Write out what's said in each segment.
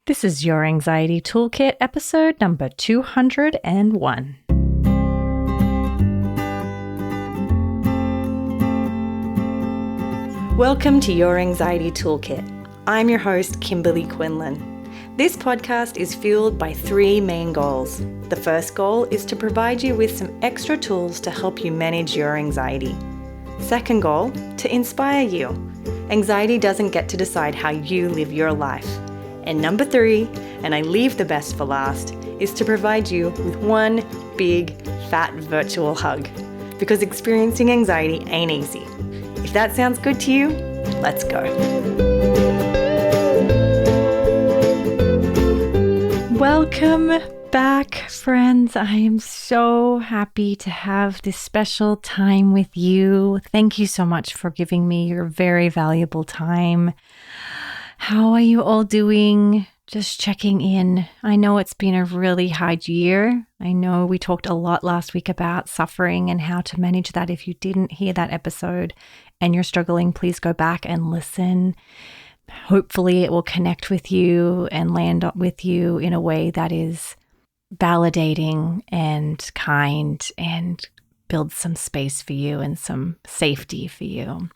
This is your Anxiety Toolkit, episode number 201. Welcome to Your Anxiety Toolkit. I'm your host, Kimberly Quinlan. This podcast is fueled by three main goals. The first goal is to provide you with some extra tools to help you manage your anxiety. Second goal, to inspire you. Anxiety doesn't get to decide how you live your life. And number three, and I leave the best for last, is to provide you with one big, fat virtual hug. Because experiencing anxiety ain't easy. If that sounds good to you, let's go. Welcome back, friends. I am so happy to have this special time with you. Thank you so much for giving me your very valuable time. How are you all doing? Just checking in. I know it's been a really hard year. I know we talked a lot last week about suffering and how to manage that. If you didn't hear that episode and you're struggling, please go back and listen. Hopefully it will connect with you and land with you in a way that is validating and kind and build some space for you and some safety for you.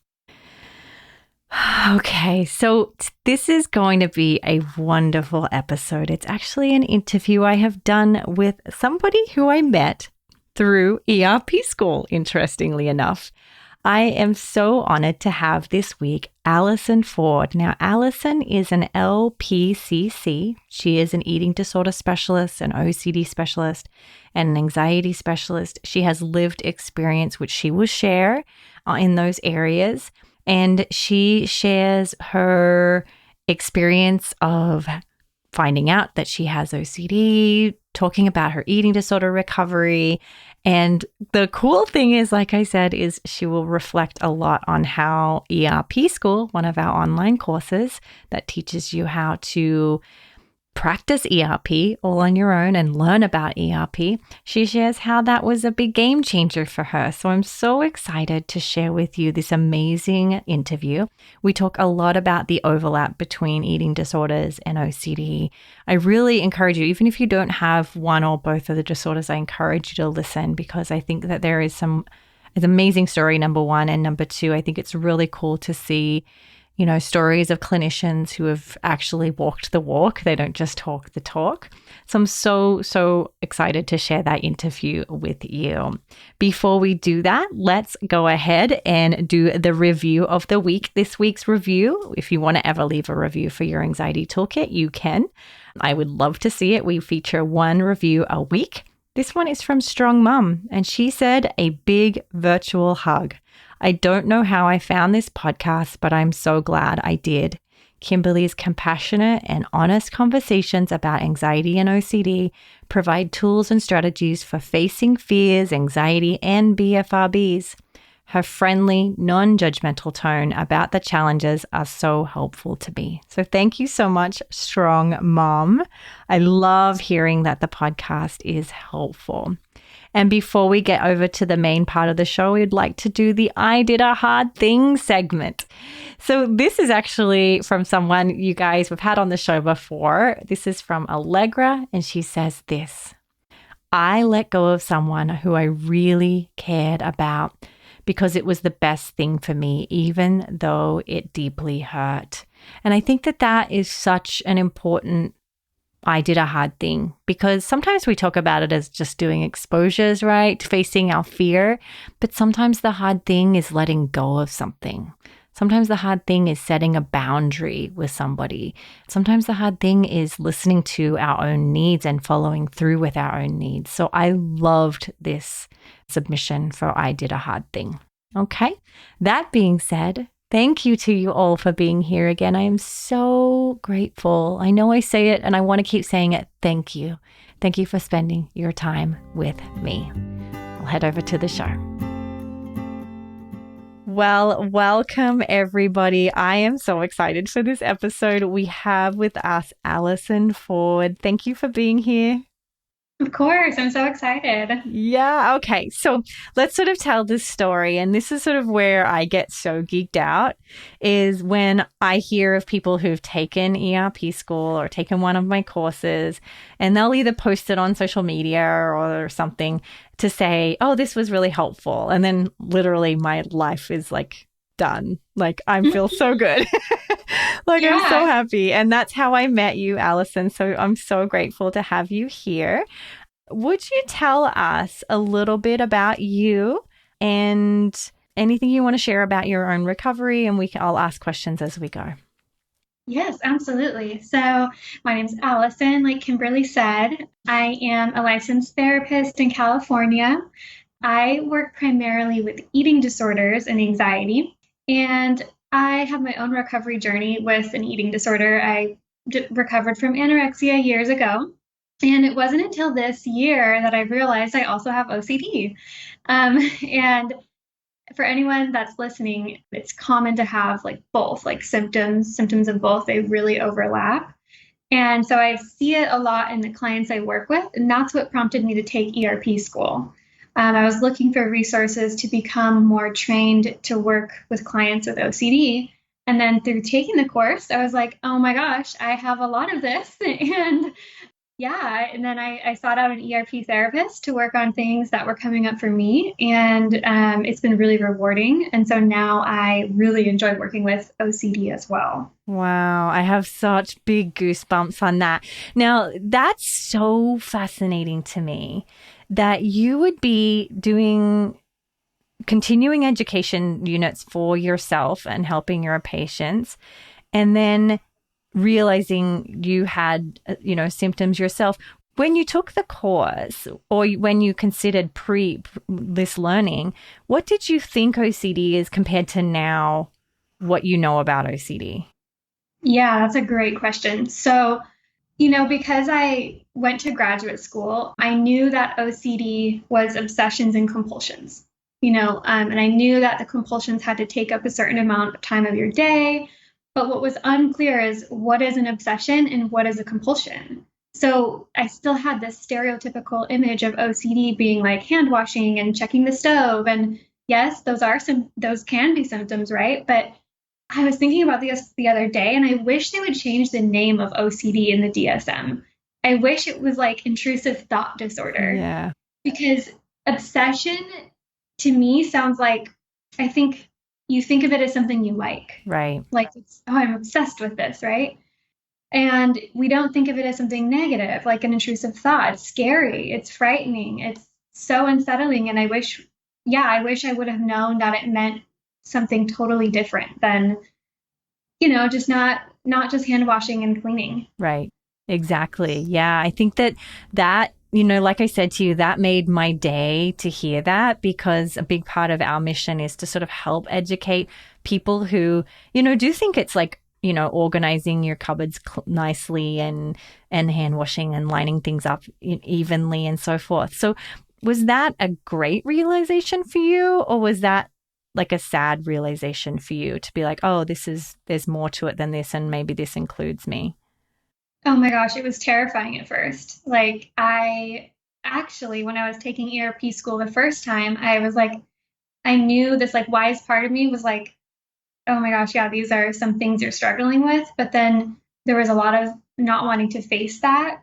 Okay, so this is going to be a wonderful episode. It's actually an interview I have done with somebody who I met through ERP School, interestingly enough. I am so honored to have this week Allyson Ford. Now, Allyson is an LPCC. She is an eating disorder specialist, an OCD specialist, and an anxiety specialist. She has lived experience, which she will share in those areas. And she shares her experience of finding out that she has OCD, talking about her eating disorder recovery. And the cool thing is, like I said, is she will reflect a lot on how ERP School, one of our online courses that teaches you how to practice ERP all on your own and learn about ERP. She shares how that was a big game changer for her. So I'm so excited to share with you this amazing interview. We talk a lot about the overlap between eating disorders and OCD. I really encourage you, even if you don't have one or both of the disorders, I encourage you to listen because I think that there is an amazing story, number one. And number two, I think it's really cool to see stories of clinicians who have actually walked the walk. They don't just talk the talk. So I'm so excited to share that interview with you. Before we do that, let's go ahead and do the review of the week. This week's review, if you want to ever leave a review for your Anxiety Toolkit, you can. I would love to see it. We feature one review a week. This one is from Strong Mum, and she said, "A big virtual hug. I don't know how I found this podcast, but I'm so glad I did. Kimberly's compassionate and honest conversations about anxiety and OCD provide tools and strategies for facing fears, anxiety, and BFRBs. Her friendly, non-judgmental tone about the challenges are so helpful to me." So thank you so much, Strong Mom. I love hearing that the podcast is helpful. And before we get over to the main part of the show, we'd like to do the I Did a Hard Thing segment. So this is actually from someone you guys we've had on the show before. This is from Allegra, and she says this: "I let go of someone who I really cared about because it was the best thing for me, even though it deeply hurt." And I think that is such an important I did a hard thing, because sometimes we talk about it as just doing exposures, right? Facing our fear. But sometimes the hard thing is letting go of something. Sometimes the hard thing is setting a boundary with somebody. Sometimes the hard thing is listening to our own needs and following through with our own needs. So I loved this submission for I Did a Hard Thing. Okay. That being said, thank you to you all for being here again. I am so grateful. I know I say it and I want to keep saying it. Thank you. Thank you for spending your time with me. I'll head over to the show. Well, welcome everybody. I am so excited for this episode. We have with us Allyson Ford. Thank you for being here. Of course, I'm so excited. Yeah. Okay. So let's sort of tell this story. And this is sort of where I get so geeked out is when I hear of people who've taken ERP school or taken one of my courses, and they'll either post it on social media or something to say, oh, this was really helpful. And then literally my life is like done. Like I feel so good. Like I'm so Yeah. happy. And that's how I met you, Allyson. So I'm so grateful to have you here. Would you tell us a little bit about you and anything you want to share about your own recovery? And I'll ask questions as we go. Yes, absolutely. So, my name's Allison. Like Kimberly said, I am a licensed therapist in California. I work primarily with eating disorders and anxiety, and I have my own recovery journey with an eating disorder. Recovered from anorexia years ago, and it wasn't until this year that I realized I also have OCD. And for anyone that's listening, it's common to have like both, like symptoms of both. They really overlap. And so I see it a lot in the clients I work with, and that's what prompted me to take ERP school. I was looking for resources to become more trained to work with clients with OCD. And then through taking the course, I was like, oh my gosh, I have a lot of this. And yeah, and then I sought out an ERP therapist to work on things that were coming up for me, and it's been really rewarding. And so now I really enjoy working with OCD as well. Wow, I have such big goosebumps on that. Now, that's so fascinating to me that you would be doing continuing education units for yourself and helping your patients, and then realizing you had, symptoms yourself. When you took the course or when you considered this learning, what did you think OCD is compared to now what you know about OCD? Yeah, that's a great question. So, because I went to graduate school, I knew that OCD was obsessions and compulsions, and I knew that the compulsions had to take up a certain amount of time of your day. But what was unclear is what is an obsession and what is a compulsion. So I still had this stereotypical image of OCD being like hand washing and checking the stove. And yes, those can be symptoms, right? But I was thinking about this the other day, and I wish they would change the name of OCD in the DSM. I wish it was like intrusive thought disorder, Yeah, because obsession to me sounds like, I think you think of it as something you right. like it's, oh, I'm obsessed with this, right? And we don't think of it as something negative, like an intrusive thought. It's scary, it's frightening, it's so unsettling. And I wish I would have known that it meant something totally different than, just not just hand washing and cleaning. Right. Exactly. Yeah. I think that, like I said to you, that made my day to hear that, because a big part of our mission is to sort of help educate people who, do think it's like, organizing your cupboards nicely and hand washing and lining things up evenly and so forth. So was that a great realization for you, or was that like a sad realization for you to be like, oh, there's more to it than this, and maybe this includes me? Oh my gosh, it was terrifying at first. Like, I actually, when I was taking ERP school the first time, I was like, I knew this like wise part of me was like, oh my gosh, yeah, these are some things you're struggling with. But then there was a lot of not wanting to face that.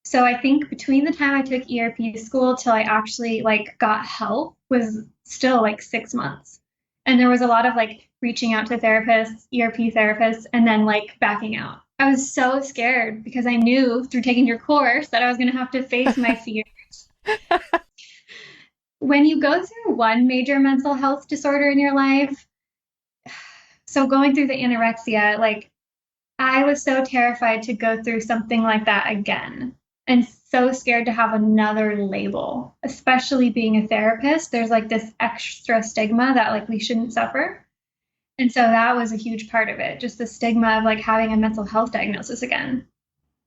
So I think between the time I took ERP school till I actually like got help was still like 6 months. And there was a lot of like reaching out to therapists, ERP therapists, and then like backing out. I was so scared because I knew through taking your course that I was going to have to face my fear. When you go through one major mental health disorder in your life, so going through the anorexia, like I was so terrified to go through something like that again, and so scared to have another label, especially being a therapist. There's like this extra stigma that like we shouldn't suffer. And so that was a huge part of it, just the stigma of like having a mental health diagnosis again.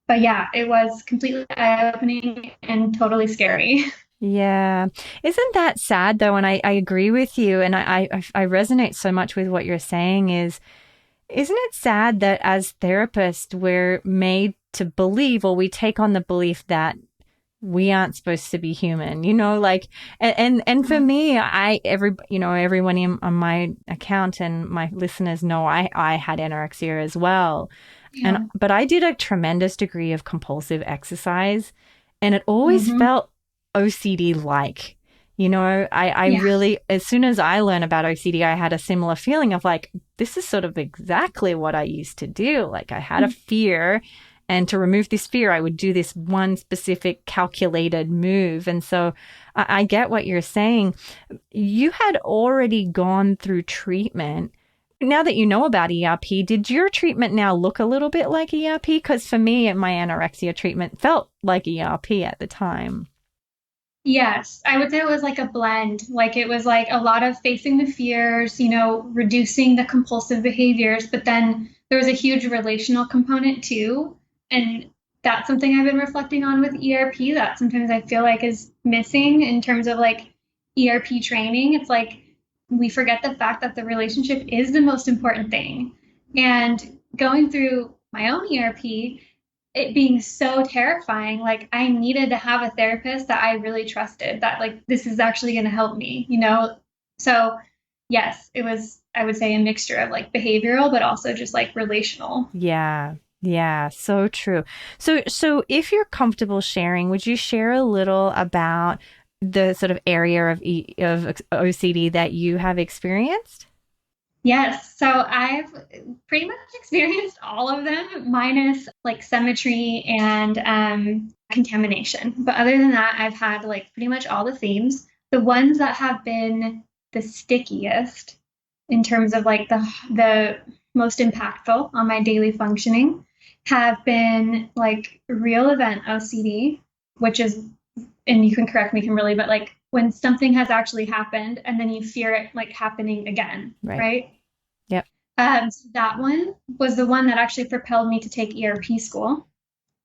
But yeah, it was completely eye-opening and totally scary. Yeah. Isn't that sad though? And I agree with you. And I resonate so much with what you're saying isn't it sad that as therapists, we're made to believe, or we take on the belief that we aren't supposed to be human, like, and for me, everyone on my account and my listeners know I had anorexia as well. Yeah. But I did a tremendous degree of compulsive exercise, and it always Mm-hmm. felt OCD like. I Yeah. really, as soon as I learned about OCD, I had a similar feeling of like, this is sort of exactly what I used to do. Like I had a fear, and to remove this fear, I would do this one specific calculated move. And so I get what you're saying. You had already gone through treatment. Now that you know about ERP, did your treatment now look a little bit like ERP? Because for me, my anorexia treatment felt like ERP at the time. Yes, I would say it was like a blend. Like it was like a lot of facing the fears, reducing the compulsive behaviors, but then there was a huge relational component too. And that's something I've been reflecting on with ERP that sometimes I feel like is missing in terms of like ERP training. It's like we forget the fact that the relationship is the most important thing. And going through my own ERP, it being so terrifying, like I needed to have a therapist that I really trusted, that like this is actually going to help me. So yes, it was, I would say, a mixture of like behavioral but also just like relational. Yeah. Yeah, so true. So if you're comfortable sharing, would you share a little about the sort of area of OCD that you have experienced? Yes, so I've pretty much experienced all of them minus like symmetry and contamination, but other than that I've had like pretty much all the themes. The ones that have been the stickiest in terms of like the most impactful on my daily functioning have been like real event OCD, which is, and you can correct me, Kimberly, but like when something has actually happened and then you fear it like happening again, Right. right? Yep. So that one was the one that actually propelled me to take ERP school.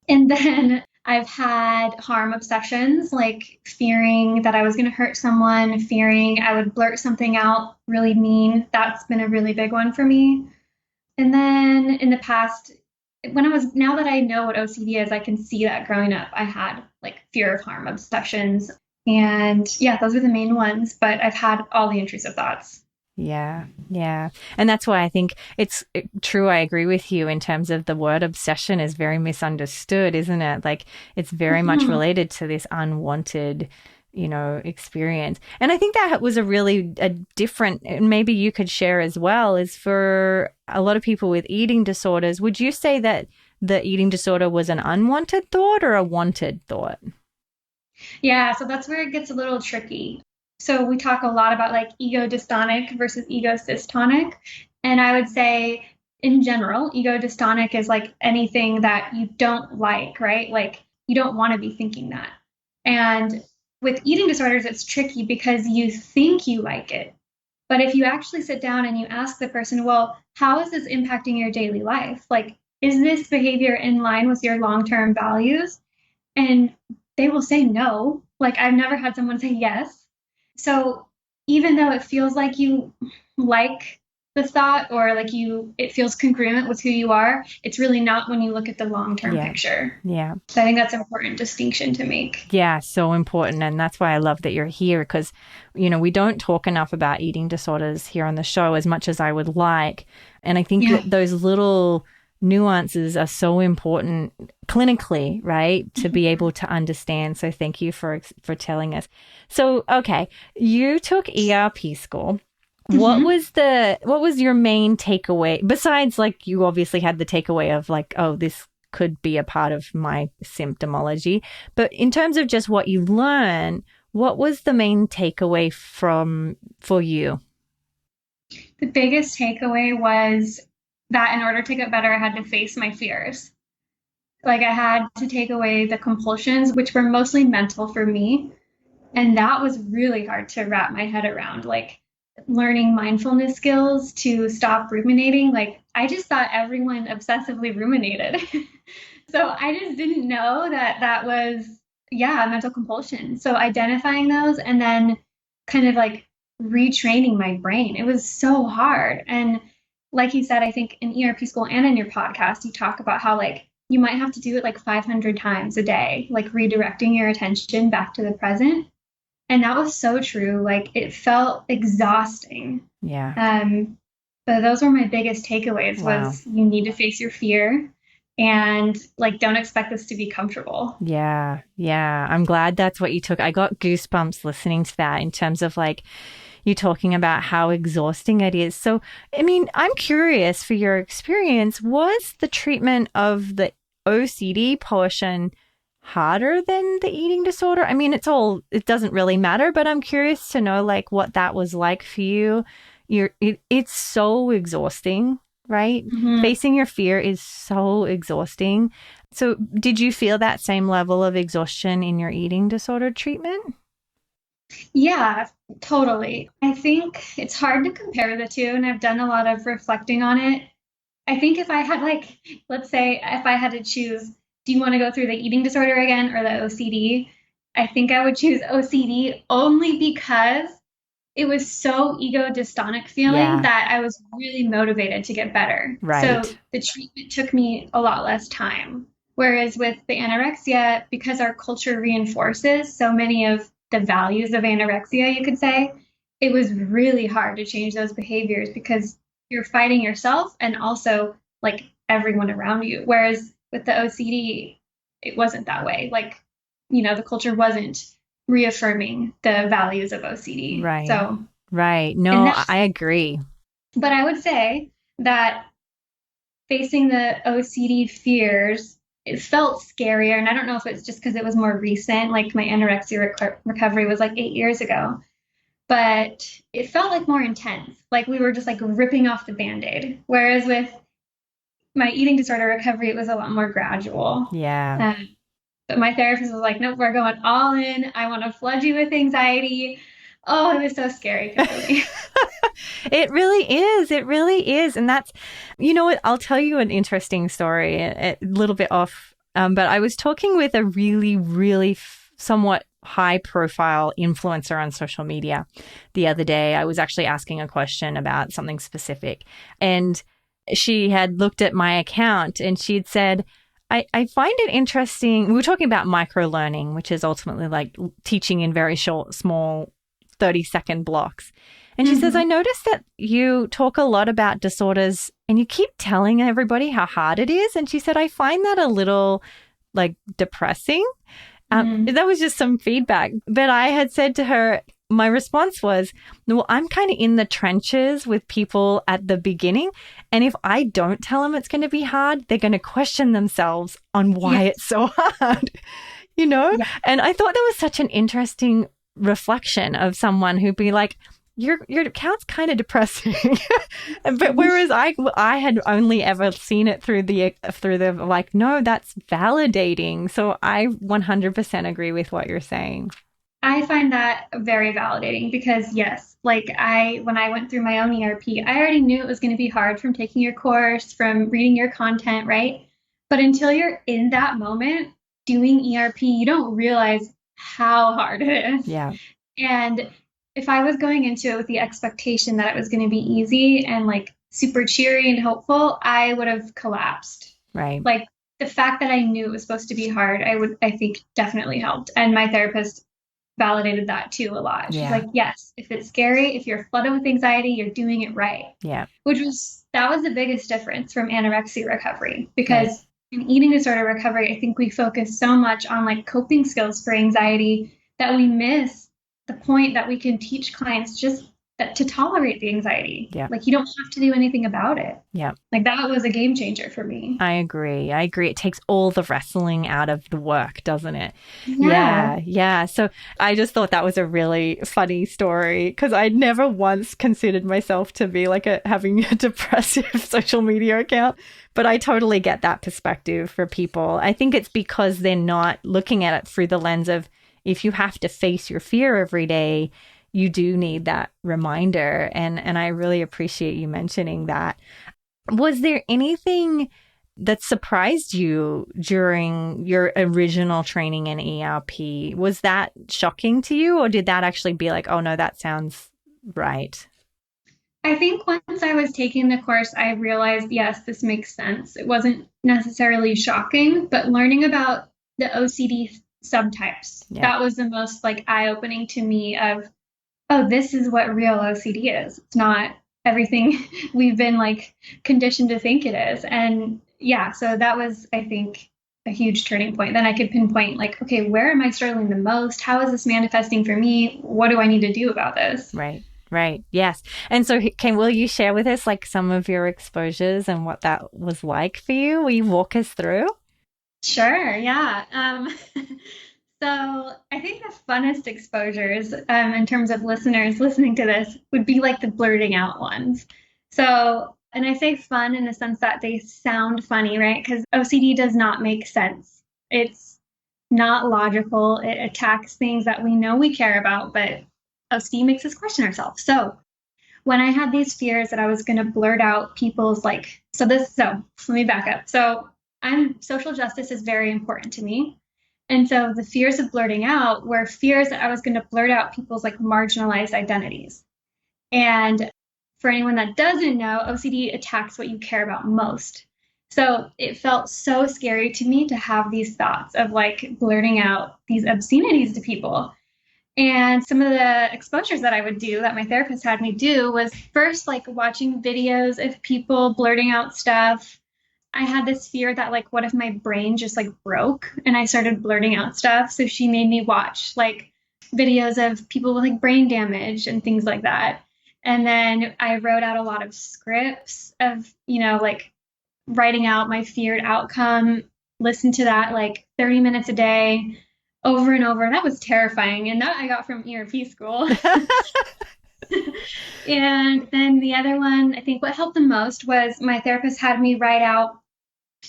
And then I've had harm obsessions, like fearing that I was going to hurt someone, fearing I would blurt something out really mean. That's been a really big one for me. And then in the past, now that I know what OCD is, I can see that growing up, I had like fear of harm obsessions. And yeah, those are the main ones, but I've had all the intrusive thoughts. Yeah, yeah. And that's why I think it's true. I agree with you in terms of the word obsession is very misunderstood, isn't it? Like it's very much Mhm. related to this unwanted, experience. And I think that was a different, and maybe you could share as well, is for a lot of people with eating disorders. Would you say that the eating disorder was an unwanted thought or a wanted thought? Yeah, so that's where it gets a little tricky. So we talk a lot about like ego dystonic versus ego systonic. And I would say in general, ego dystonic is like anything that you don't like, right? Like you don't want to be thinking that. And with eating disorders, it's tricky because you think you like it. But if you actually sit down and you ask the person, well, how is this impacting your daily life? Like, is this behavior in line with your long-term values? And they will say no. Like I've never had someone say yes. So even though it feels like you like the thought or like it feels congruent with who you are, it's really not when you look at the long-term Yeah. picture. Yeah. So I think that's an important distinction to make. Yeah, so important. And that's why I love that you're here because, we don't talk enough about eating disorders here on the show as much as I would like. And I think Yeah. that those little nuances are so important clinically, right? To be able to understand. So thank you for telling us. So, okay, you took ERP school. What Mm-hmm. was your main takeaway besides like you obviously had the takeaway of like, oh, this could be a part of my symptomology, but in terms of just what you learn, what was the main takeaway for you? The biggest takeaway was that in order to get better, I had to face my fears. Like I had to take away the compulsions, which were mostly mental for me. And that was really hard to wrap my head around. Like learning mindfulness skills to stop ruminating. Like I just thought everyone obsessively ruminated. So I just didn't know that that was, yeah, a mental compulsion. So identifying those and then kind of like retraining my brain. It was so hard. And like you said, I think in ERP school and in your podcast, you talk about how like you might have to do it like 500 times a day, like redirecting your attention back to the present. And that was so true. Like it felt exhausting. Yeah. But those were my biggest takeaways Wow. was you need to face your fear and like don't expect this to be comfortable. Yeah. Yeah. I'm glad that's what you took. I got goosebumps listening to that in terms of like you talking about how exhausting it is. So, I mean, I'm curious for your experience, was the treatment of the OCD portion harder than the eating disorder? I mean, it doesn't really matter, but I'm curious to know like what that was like for you. It's so exhausting, right? Mm-hmm. Facing your fear is so exhausting. So did you feel that same level of exhaustion in your eating disorder treatment? Yeah, totally. I think it's hard to compare the two, and I've done a lot of reflecting on it. I think if I had like, let's say if I had to choose, do you want to go through the eating disorder again or the OCD? I think I would choose OCD only because it was so ego dystonic feeling that I was really motivated to get better. Right. So the treatment took me a lot less time. Whereas with the anorexia, because our culture reinforces so many of the values of anorexia, you could say, it was really hard to change those behaviors because you're fighting yourself and also like everyone around you. Whereas with the OCD, it wasn't that way. Like, the culture wasn't reaffirming the values of OCD. Right. So, right. No, I agree. But I would say that facing the OCD fears, it felt scarier. And I don't know if it's just because it was more recent, like my anorexia recovery was like 8 years ago, but it felt like more intense. Like we were just like ripping off the Band-Aid. Whereas with my eating disorder recovery, it was a lot more gradual. Yeah. But my therapist was like, nope, we're going all in. I want to flood you with anxiety. Oh, it was so scary, Kimberly. It really is. It really is. And that's, you know what, I'll tell you an interesting story, a little bit off. But I was talking with a really, really somewhat high profile influencer on social media the other day. I was actually asking a question about something specific. And she had looked at my account and she'd said, I find it interesting. We were talking about micro learning, which is ultimately like teaching in very short, small 30-second blocks. And she says, I noticed that you talk a lot about disorders and you keep telling everybody how hard it is. And she said, I find that a little like depressing. That was just some feedback. But I had said to her, my response was, well, I'm kind of in the trenches with people at the beginning. And if I don't tell them it's going to be hard, they're going to question themselves on why it's so hard, Yeah. And I thought that was such an interesting reflection of someone who'd be like, your account's kind of depressing. But whereas I had only ever seen it through the like, no, that's validating. So I 100% agree with what you're saying. I find that very validating because yes, like when I went through my own ERP, I already knew it was going to be hard from taking your course, from reading your content, right? But until you're in that moment doing ERP, you don't realize how hard it is. Yeah. And if I was going into it with the expectation that it was going to be easy and like super cheery and hopeful, I would have collapsed. Right. Like the fact that I knew it was supposed to be hard, I think definitely helped. And my therapist validated that too a lot. She's like, yes, if it's scary, if you're flooded with anxiety, you're doing it right. Yeah. That was the biggest difference from anorexia recovery because in eating disorder recovery, I think we focus so much on like coping skills for anxiety that we miss the point that we can teach clients just to tolerate the anxiety. Yeah. Like you don't have to do anything about it. Yeah. Like that was a game changer for me. I agree. It takes all the wrestling out of the work, doesn't it? Yeah. Yeah. So I just thought that was a really funny story because I'd never once considered myself to be like having a depressive social media account. But I totally get that perspective for people. I think it's because they're not looking at it through the lens of if you have to face your fear every day, you do need that reminder. And I really appreciate you mentioning that. Was there anything that surprised you during your original training in ERP? Was that shocking to you, or did that actually be like, oh no, that sounds right? I think once I was taking the course, I realized, yes, this makes sense. It wasn't necessarily shocking, but learning about the OCD subtypes, Yeah. that was the most like eye-opening to me of, oh, this is what real OCD is. It's not everything we've been like conditioned to think it is. And yeah, so that was, I think, a huge turning point. Then I could pinpoint like, okay, where am I struggling the most? How is this manifesting for me? What do I need to do about this? Right. Right. Yes. And so will you share with us like some of your exposures and what that was like for you? Will you walk us through? Sure, yeah. So I think the funnest exposures, in terms of listeners listening to this, would be like the blurting out ones. So, and I say fun in the sense that they sound funny, right? Because OCD does not make sense. It's not logical. It attacks things that we know we care about, but OCD makes us question ourselves. So when I had these fears that I was going to blurt out people's like, so let me back up. So social justice is very important to me. And so the fears of blurting out were fears that I was going to blurt out people's like marginalized identities. And for anyone that doesn't know, OCD attacks what you care about most. So it felt so scary to me to have these thoughts of like blurting out these obscenities to people. And some of the exposures that I would do that my therapist had me do was first like watching videos of people blurting out stuff. I had this fear that like what if my brain just like broke and I started blurting out stuff. So she made me watch like videos of people with like brain damage and things like that. And then I wrote out a lot of scripts of, like writing out my feared outcome, listen to that like 30 minutes a day over and over. That was terrifying. And that I got from ERP school. And then the other one, I think what helped the most was my therapist had me write out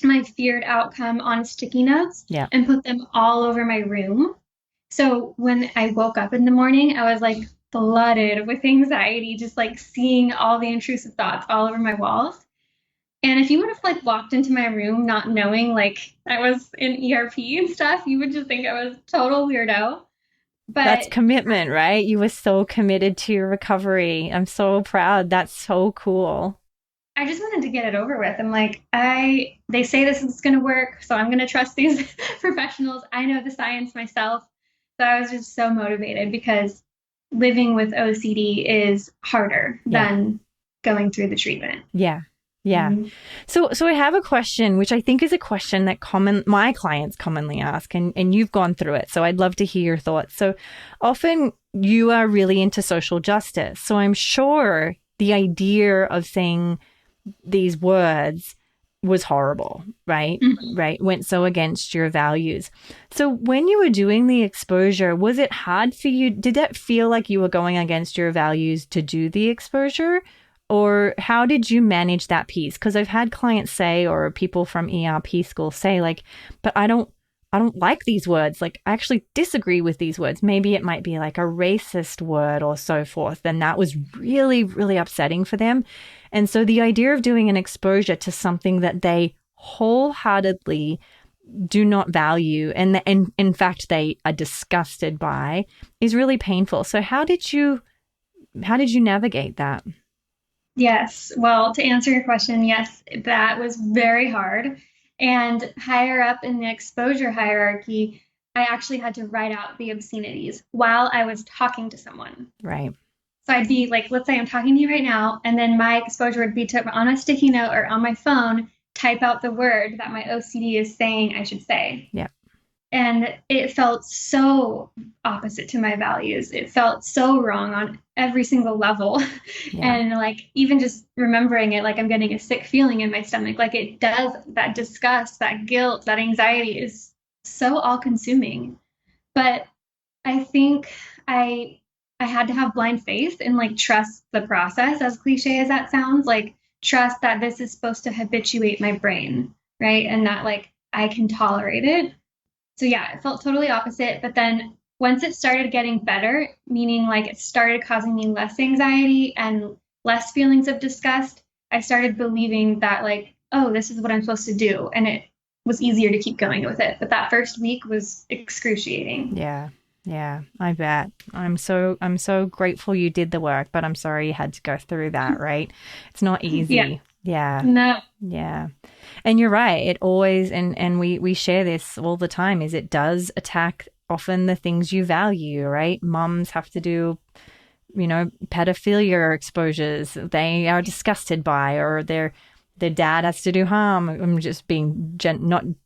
my feared outcome on sticky notes Yeah. and put them all over my room. So when I woke up in the morning, I was like flooded with anxiety, just like seeing all the intrusive thoughts all over my walls. And if you would have like walked into my room not knowing like I was in ERP and stuff, you would just think I was a total weirdo. That's But commitment, right? You were so committed to your recovery. I'm so proud. That's so cool. I just wanted to get it over with. I'm like, they say this is going to work, so I'm going to trust these professionals. I know the science myself. So I was just so motivated because living with OCD is harder Yeah. than going through the treatment. Yeah. Yeah. Mm-hmm. So I have a question, which I think is a question that my clients commonly ask, and you've gone through it. So I'd love to hear your thoughts. So often you are really into social justice. So I'm sure the idea of saying these words was horrible, right? Mm-hmm. Right. Went so against your values. So when you were doing the exposure, was it hard for you? Did that feel like you were going against your values to do the exposure? Or how did you manage that piece? Because I've had clients say, or people from ERP school say like, but I don't like these words. Like, I actually disagree with these words. Maybe it might be like a racist word or so forth. And that was really, really upsetting for them. And so the idea of doing an exposure to something that they wholeheartedly do not value and in fact they are disgusted by is really painful. So how did you navigate that? Yes. Well, to answer your question, yes, that was very hard. And higher up in the exposure hierarchy, I actually had to write out the obscenities while I was talking to someone. Right. So I'd be like, let's say I'm talking to you right now, and then my exposure would be to, on a sticky note or on my phone, type out the word that my OCD is saying I should say. Yeah. And it felt so opposite to my values. It felt so wrong on every single level. Yeah. And like, even just remembering it, like I'm getting a sick feeling in my stomach. Like it does, that disgust, that guilt, that anxiety is so all consuming. But I think I had to have blind faith and like trust the process, as cliche as that sounds, like trust that this is supposed to habituate my brain, right? And that like I can tolerate it. So yeah, it felt totally opposite. But then once it started getting better, meaning like it started causing me less anxiety and less feelings of disgust, I started believing that like, oh, this is what I'm supposed to do. And it was easier to keep going with it. But that first week was excruciating. Yeah. Yeah, I bet. I'm so grateful you did the work, but I'm sorry you had to go through that, right? It's not Yeah. easy. Yeah. No. Yeah. And you're right. It always and we share this all the time is it does attack often the things you value, right? Mums have to do, pedophilia exposures they are disgusted by, or their dad has to do harm. I'm just being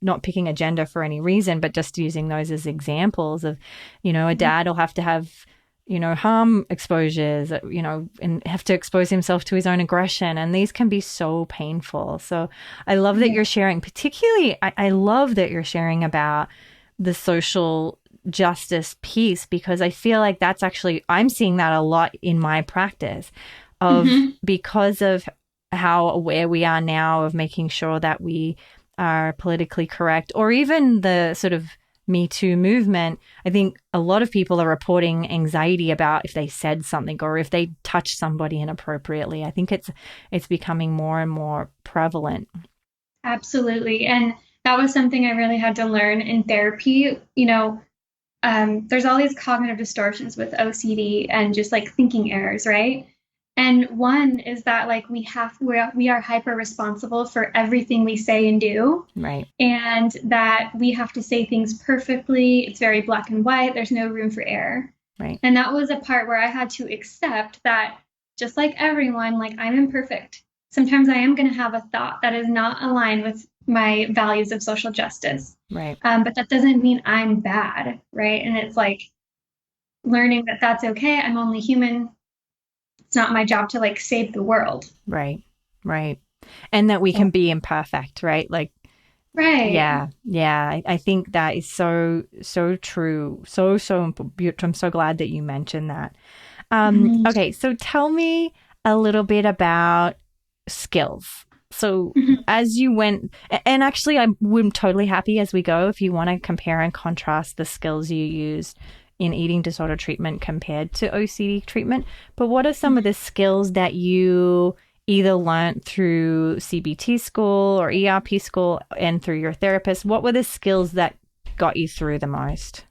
not picking a gender for any reason, but just using those as examples of, a dad will have to have, harm exposures, and have to expose himself to his own aggression. And these can be so painful. So I love that Yeah. you're sharing, particularly, I love that you're sharing about the social justice piece, because I feel like that's actually, I'm seeing that a lot in my practice of, Hmm. because of how aware we are now of making sure that we are politically correct, or even the sort of Me Too movement. I think a lot of people are reporting anxiety about if they said something or if they touched somebody inappropriately. I think it's becoming more and more prevalent. Absolutely. And that was something I really had to learn in therapy. There's all these cognitive distortions with OCD and just like thinking errors, right? And one is that like we are hyper responsible for everything we say and do, Right. and that we have to say things perfectly. It's very black and white. There's no room for error. Right. And that was a part where I had to accept that just like everyone, like I'm imperfect. Sometimes I am going to have a thought that is not aligned with my values of social justice. Right. But that doesn't mean I'm bad, right? And it's like learning that that's okay. I'm only human. It's not my job to like save the world. Right. Right. And that we So, can be imperfect, right? Like, right. yeah, yeah. I think that is so, so true. I'm so glad that you mentioned that. Mhm. Okay, so tell me a little bit about skills. So Mhm. as you went, and actually I'm totally happy as we go if you want to compare and contrast the skills you used in eating disorder treatment compared to OCD treatment. But what are some of the skills that you either learned through CBT school or ERP school and through your therapist? What were the skills that got you through the most?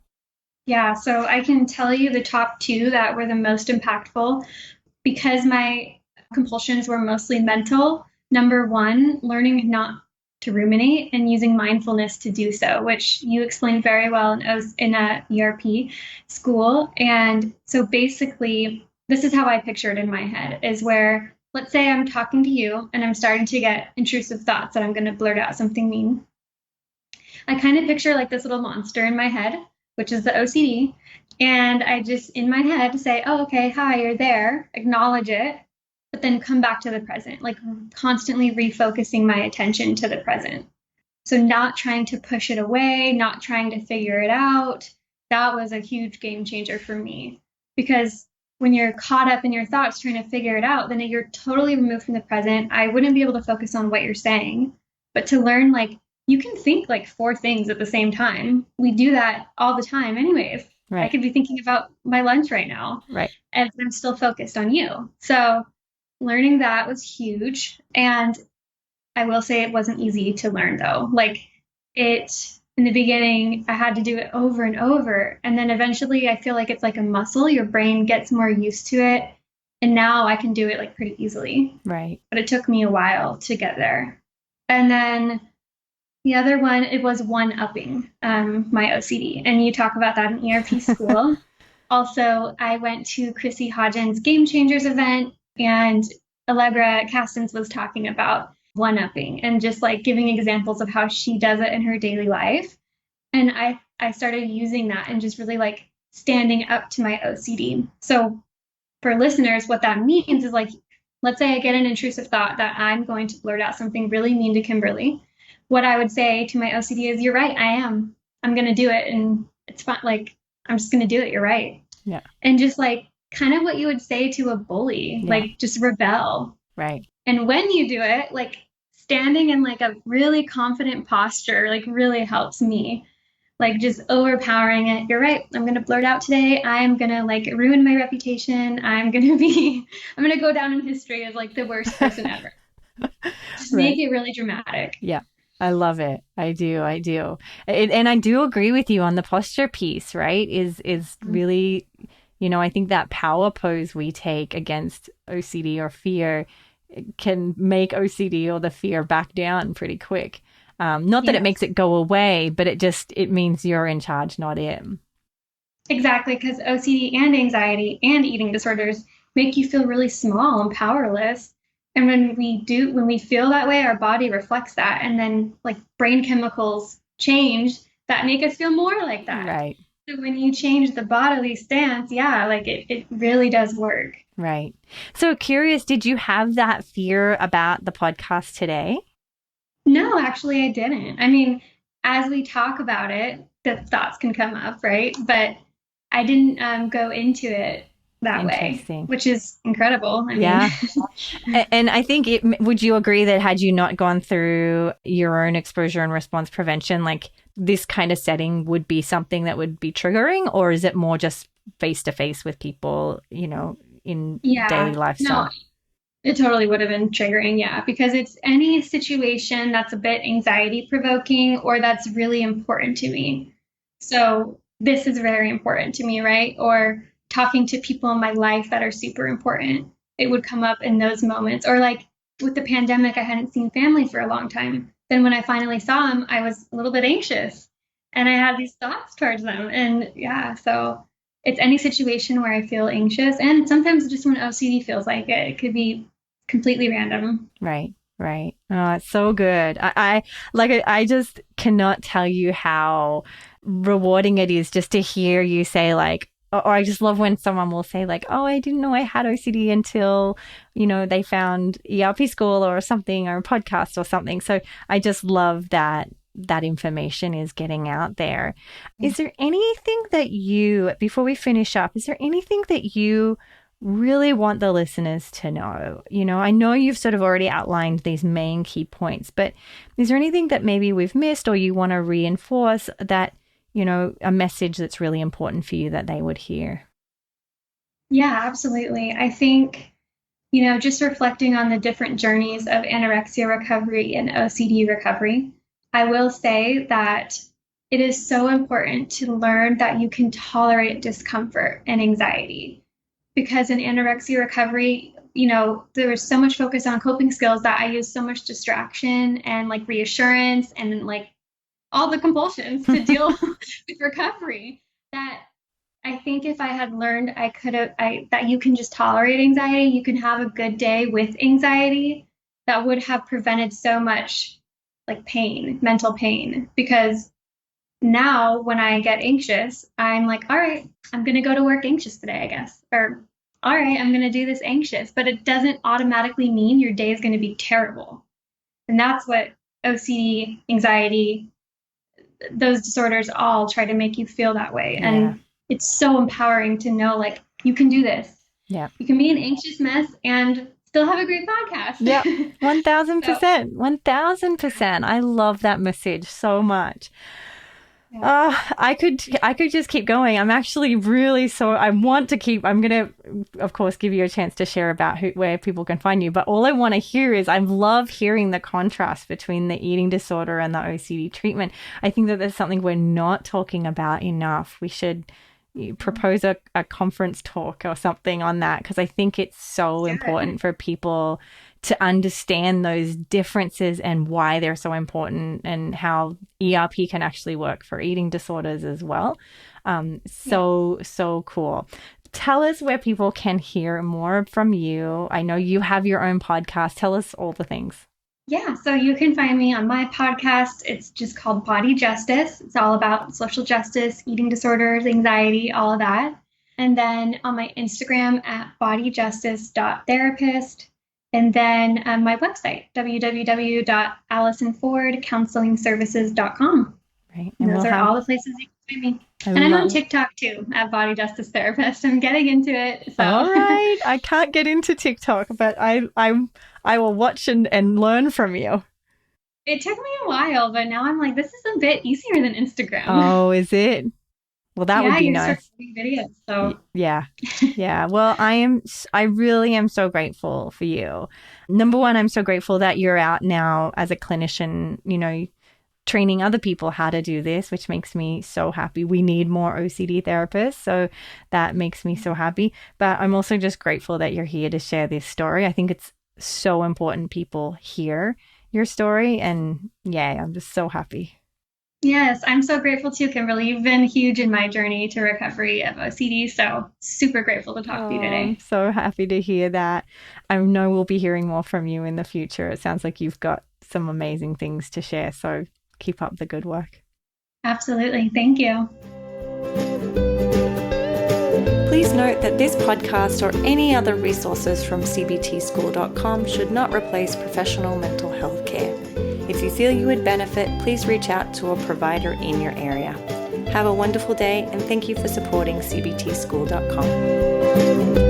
Yeah, so I can tell you the top two that were the most impactful because my compulsions were mostly mental. Number one, learning not to ruminate and using mindfulness to do so, which you explained very well in a ERP school. And so basically, this is how I picture it in my head is where, let's say I'm talking to you and I'm starting to get intrusive thoughts that I'm going to blurt out something mean. I kind of picture like this little monster in my head, which is the OCD. And I just in my head say, oh, okay, hi, you're there, acknowledge it, but then come back to the present, like constantly refocusing my attention to the present. So, not trying to push it away, not trying to figure it out. That was a huge game changer for me because when you're caught up in your thoughts trying to figure it out, then you're totally removed from the present. I wouldn't be able to focus on what you're saying, but to learn, like, you can think like four things at the same time. We do that all the time, anyways. I Right. could be thinking about my lunch right now, Right. and I'm still focused on you. So, learning that was huge. And I will say it wasn't easy to learn though. Like in the beginning, I had to do it over and over. And then eventually I feel like it's like a muscle. Your brain gets more used to it. And now I can do it like pretty easily. Right. But it took me a while to get there. And then the other one, it was one-upping my OCD. And you talk about that in ERP school. Also, I went to Chrissie Hodgen's Gamechangers event, and Allegra Castens was talking about one-upping and just like giving examples of how she does it in her daily life. And I started using that and just really like standing up to my OCD. So for listeners, what that means is like, let's say I get an intrusive thought that I'm going to blurt out something really mean to Kimberly. What I would say to my OCD is, you're right, I am. I'm going to do it. And it's fun. Like, I'm just going to do it. You're right. Yeah. And just like kind of what you would say to a bully, Yeah. like just rebel. Right. And when you do it, like standing in like a really confident posture, like really helps me. Like just overpowering it. You're right. I'm going to blurt out today. I'm going to like ruin my reputation. I'm going to go down in history as like the worst person ever. Just Right. make it really dramatic. Yeah. I love it. I do. I do. And I do agree with you on the posture piece, right? Is really, I think that power pose we take against OCD or fear can make OCD or the fear back down pretty quick. Not that it makes Yes. it go away, but it means you're in charge, not it. Exactly, because OCD and anxiety and eating disorders make you feel really small and powerless. And when we feel that way, our body reflects that. And then, like, brain chemicals change that make us feel more like that. Right. So when you change the bodily stance, yeah, like it really does work. Right. So curious, did you have that fear about the podcast today? No, actually, I didn't. I mean, as we talk about it, the thoughts can come up, right? But I didn't go into it that way, Interesting. which is incredible. I mean, Yeah. And I think would you agree that had you not gone through your own exposure and response prevention, like this kind of setting would be something that would be triggering, or is it more just face to face with people, in daily yeah, no, lifestyle? it totally would have been triggering. Yeah, because it's any situation that's a bit anxiety provoking or that's really important to me. So this is very important to me, right? Or talking to people in my life that are super important. It would come up in those moments. Or like with the pandemic, I hadn't seen family for a long time. Then when I finally saw them, I was a little bit anxious and I had these thoughts towards them. And yeah, so it's any situation where I feel anxious. And sometimes just when OCD feels like it, it could be completely random. Right. Right. Oh, it's so good. I just cannot tell you how rewarding it is just to hear you say like, or I just love when someone will say like, oh, I didn't know I had OCD until, they found ERP school or something or a podcast or something. So I just love that information is getting out there. Is there anything that before we finish up, is there anything that you really want the listeners to know? I know you've sort of already outlined these main key points, but is there anything that maybe we've missed or you want to reinforce that, a message that's really important for you that they would hear? Yeah, absolutely. I think, just reflecting on the different journeys of anorexia recovery and OCD recovery, I will say that it is so important to learn that you can tolerate discomfort and anxiety. Because in anorexia recovery, there was so much focus on coping skills that I used so much distraction and like reassurance and like all the compulsions to deal with recovery that I think if I had learned that you can just tolerate anxiety, you can have a good day with anxiety, that would have prevented so much like pain, mental pain. Because now when I get anxious, I'm like, all right, I'm going to go to work anxious today, I guess. Or, all right, I'm going to do this anxious. But it doesn't automatically mean your day is going to be terrible. And that's what OCD, anxiety, those disorders all try to make you feel that way. Yeah. And it's so empowering to know, like, you can do this. Yeah. You can be an anxious mess and still have a great podcast. Yeah. 1000%. So, 1000%. I love that message so much. yeah. I could just keep going. I'm actually really I want to keep. I'm gonna, of course, give you a chance to share about where people can find you. But all I want to hear is I love hearing the contrast between the eating disorder and the OCD treatment. I think that there's something we're not talking about enough. We should propose a conference talk or something on that, because I think it's so important for people to understand those differences and why they're so important and how ERP can actually work for eating disorders as well. So cool. Tell us where people can hear more from you. I know you have your own podcast. Tell us all the things. Yeah, so you can find me on my podcast. It's just called Body Justice. It's all about social justice, eating disorders, anxiety, all of that. And then on my Instagram at bodyjustice.therapist. And then my website, www.allysonfordcounselingservices.com. Right. And those are all the places you can find me. And I'm on TikTok too, at Body Justice Therapist. I'm getting into it. So. All right. I can't get into TikTok, but I will watch and learn from you. It took me a while, but now I'm like, this is a bit easier than Instagram. Oh, is it? Well, that would Yeah, be you're nice. starting videos. So Yeah. Yeah. Well, I really am so grateful for you. Number one, I'm so grateful that you're out now as a clinician, training other people how to do this, which makes me so happy. We need more OCD therapists. So that makes me so happy. But I'm also just grateful that you're here to share this story. I think it's so important people hear your story. And yeah, I'm just so happy. yes, I'm so grateful too, Kimberly. You've been huge in my journey to recovery of OCD. So super grateful to talk to you Oh, I'm today. so happy to hear that. I know we'll be hearing more from you in the future. It sounds like you've got some amazing things to share. So keep up the good work. Absolutely. Thank you. Please note that this podcast or any other resources from cbtschool.com should not replace professional mental health care. If you feel you would benefit, please reach out to a provider in your area. Have a wonderful day and thank you for supporting cbtschool.com.